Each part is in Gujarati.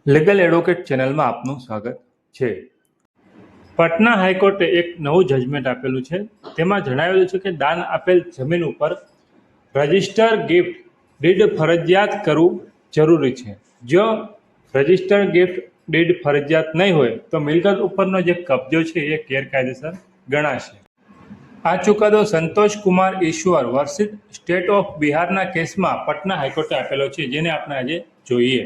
લીગલ એડવોકેટ ચેનલમાં આપનું સ્વાગત છે। પટના હાઈકોર્ટે એક નવું જજમેન્ટ આપેલું છે। તેમાં જણાવેલું છે કે દાન આપેલ જમીન ઉપર રજિસ્ટર ગિફ્ટ ડીડ ફરજિયાત કરવું જરૂરી છે। જો રજિસ્ટર ગિફ્ટ ડીડ ફરજિયાત નહીં હોય તો મિલકત ઉપરનો જે કબજો છે એ ગેરકાયદેસર ગણાશે। આ ચુકાદો સંતોષ કુમાર ઈશ્વર વર્સિસ સ્ટેટ ઓફ બિહારના કેસમાં પટના હાઈકોર્ટે આપેલો છે, જેને આપણે આજે જોઈએ।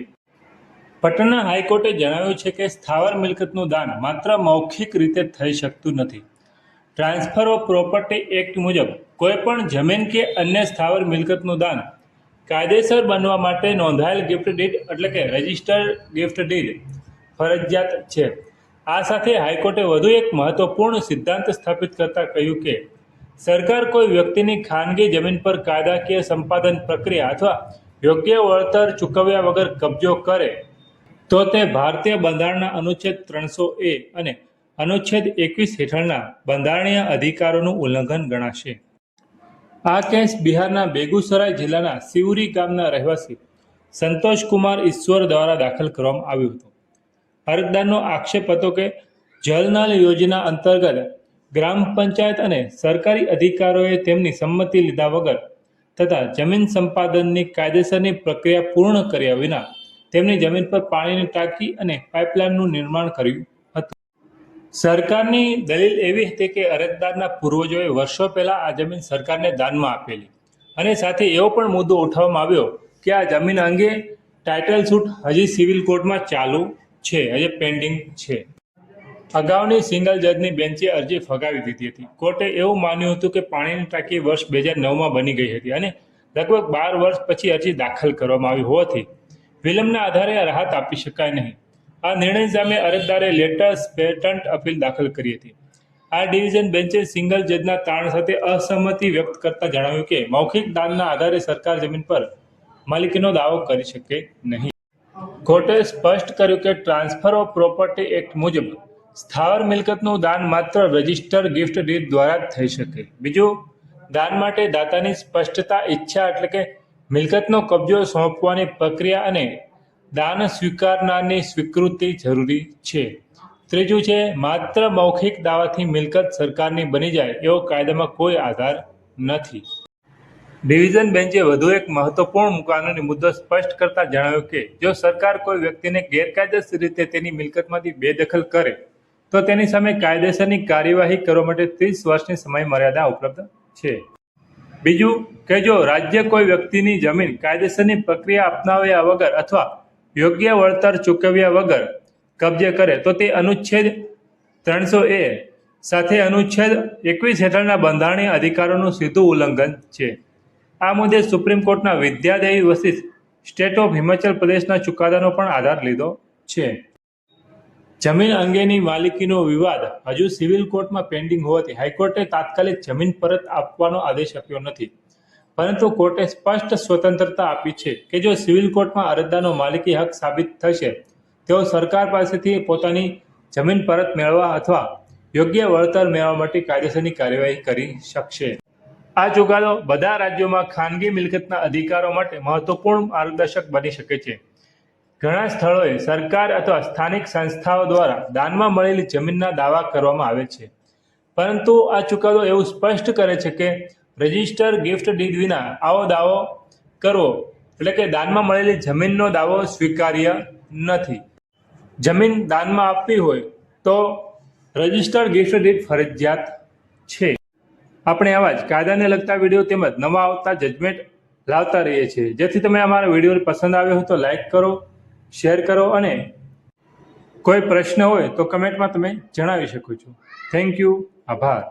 પટના હાઈકોર્ટે જણાવ્યું છે કે સ્થાવર મિલકતનું દાન માત્ર મૌખિક રીતે થઈ શકતું નથી। ટ્રાન્સફર ઓફ પ્રોપર્ટી એક્ટ મુજબ કોઈપણ જમીન કે અન્ય સ્થાવર મિલકતનું દાન કાયદેસર બનવા માટે નોંધાયેલ ગિફ્ટ ડીડ એટલે કે રજિસ્ટર્ડ ગિફ્ટ ડીડ ફરજિયાત છે। આ સાથે હાઈકોર્ટે વધુ એક મહત્વપૂર્ણ સિદ્ધાંત સ્થાપિત કરતા કહ્યું કે સરકાર કોઈ વ્યક્તિની ખાનગી જમીન પર કાયદાકીય સંપાદન પ્રક્રિયા અથવા યોગ્ય વળતર ચૂકવ્યા વગર કબજો કરે તો તે ભારતીય બંધારણના અનુચ્છેદ 300A અને અનુચ્છેદ 21 હેઠળના બંધારણીય અધિકારોનું ઉલ્લંઘન ગણાશે। આ કેસ બિહારના બેગુસરાય જિલ્લાના સિવરી ગામના રહેવાસી સંતોષ કુમાર ઈશ્વર દ્વારા દાખલ કરવામાં આવ્યું હતું। અરજદારનો આક્ષેપ હતો કે જલ નલ યોજના અંતર્ગત ગ્રામ પંચાયત અને સરકારી અધિકારીઓએ તેમની સંમતિ લીધા વગર તથા જમીન સંપાદનની કાયદેસરની પ્રક્રિયા પૂર્ણ કર્યા વિના તેમની જમીન પર પાણીની ટાંકી અને પાઇપલાઇનનું નિર્માણ કર્યું હતું। સરકારની દલીલ એવી હતી કે અરજદારના પૂર્વજોએ વર્ષો પહેલા આ જમીન સરકારને દાનમાં આપેલી અને સાથે એવો પણ મુદ્દો ઉઠાવવામાં આવ્યો કે આ જમીન અંગે ટાઇટલ સૂટ હજી સિવિલ કોર્ટમાં ચાલુ છે, હજી પેન્ડિંગ છે। અગાઉની સિંગલ જજની બેન્ચે અરજી ફગાવી દીધી હતી। કોર્ટે એવું માન્યું હતું કે પાણીની ટાંકી વર્ષ 2009માં બની ગઈ હતી અને લગભગ 12 વર્ષ પછી અરજી દાખલ કરવામાં આવી હોવાથી વિલંબના આધારે રાહત આપી શકાય નહીં। આ નિર્ણય સામે અરજદારે લેટર્સ પેટન્ટ અપીલ દાખલ કરી હતી। આ ડિવિઝન બેન્ચે સિંગલ જજના તારણ સાથે અસહમતિ વ્યક્ત કરતા જણાવ્યું કે મૌખિક દાનના આધારે સરકાર જમીન પર માલિકીનો દાવો કરી શકે નહીં। કોર્ટે સ્પષ્ટ કર્યું કે ટ્રાન્સફર ઓફ પ્રોપર્ટી એક્ટ મુજબ સ્થાવર મિલકતનું દાન માત્ર રજિસ્ટર ગિફ્ટ ડીડ દ્વારા જ થઈ શકે। બીજું, દાન માટે દાતાની સ્પષ્ટતા ઈચ્છા એટલે કે મિલકતનો કબજો સોંપવાની પ્રક્રિયા અને દાન સ્વીકારનારની સ્વીકૃતિ જરૂરી છે। ત્રીજું છે, માત્ર મૌખિક દાવાથી મિલકત સરકારની બની જાય એવો કાયદામાં કોઈ આધાર નથી। ડિવિઝન બેન્ચે વધુ એક મહત્વપૂર્ણ કાનૂની મુદ્દો સ્પષ્ટ કરતા જણાવ્યું કે જો સરકાર કોઈ વ્યક્તિને ગેરકાયદેસર રીતે તેની મિલકતમાંથી બેદખલ કરે તો તેની સામે કાયદેસરની કાર્યવાહી કરવા માટે 30 વર્ષની સમયમર્યાદા ઉપલબ્ધ છે। બીજું કે જો રાજ્ય કોઈ વ્યક્તિની જમીન કાયદેસરની પ્રક્રિયા અપનાવ્યા વગર અથવા યોગ્ય વળતર ચૂકવ્યા વગર કબજે કરે તો તે અનુચ્છેદ 300A સાથે અનુચ્છેદ 21 હેઠળના બંધારણીય અધિકારોનું સીધું ઉલ્લંઘન છે। આ મુદ્દે સુપ્રીમ કોર્ટના Vidyadevi versus state of Himachal પ્રદેશના ચુકાદાનો પણ આધાર લીધો છે। જમીન અંગેની માલિકીનો વિવાદ હજુ સિવિલ કોર્ટમાં પેન્ડિંગ હોવાથી હાઈકોર્ટે તાત્કાલિક જમીન પરત આપવાનો આદેશ આપ્યો નથી, પરંતુ કોર્ટે સ્પષ્ટ સ્વતંત્રતા આપી છે કે જો સિવિલ કોર્ટમાં અરજદારનો માલિકી હક સાબિત થશે તેઓ સરકાર પાસેથી પોતાની જમીન પરત મેળવવા અથવા યોગ્ય વળતર મેળવવા માટે કાયદેસરની કાર્યવાહી કરી શકશે। આ ચુકાદો બધા રાજ્યોમાં ખાનગી મિલકતના અધિકારો માટે મહત્વપૂર્ણ માર્ગદર્શક બની શકે છે। ઘણા સ્થળોએ સરકાર અથવા સ્થાનિક સંસ્થાઓ દ્વારા દાનમાં મળેલી જમીનના દાવા કરવામાં આવે છે, પરંતુ આ ચુકાદો એવું સ્પષ્ટ કરે છે કે રજિસ્ટર ગિફ્ટ ડીડ વિના આવો દાવો કરવો એટલે કે દાનમાં મળેલી જમીનનો દાવો સ્વીકાર્ય નથી। જમીન દાનમાં આપવી હોય તો રજિસ્ટર્ડ ગિફ્ટ ડીડ ફરજિયાત છે। આપણે આવા જ કાયદાને લગતા વિડીયો તેમજ નવા આવતા જજમેન્ટ લાવતા રહીએ છીએ। જેથી તમે અમારા વિડીયો પસંદ આવ્યો હોય તો લાઈક કરો, શેર કરો અને કોઈ પ્રશ્ન હોય તો કમેન્ટમાં તમે જણાવી શકો છો। થેન્ક યુ, આભાર।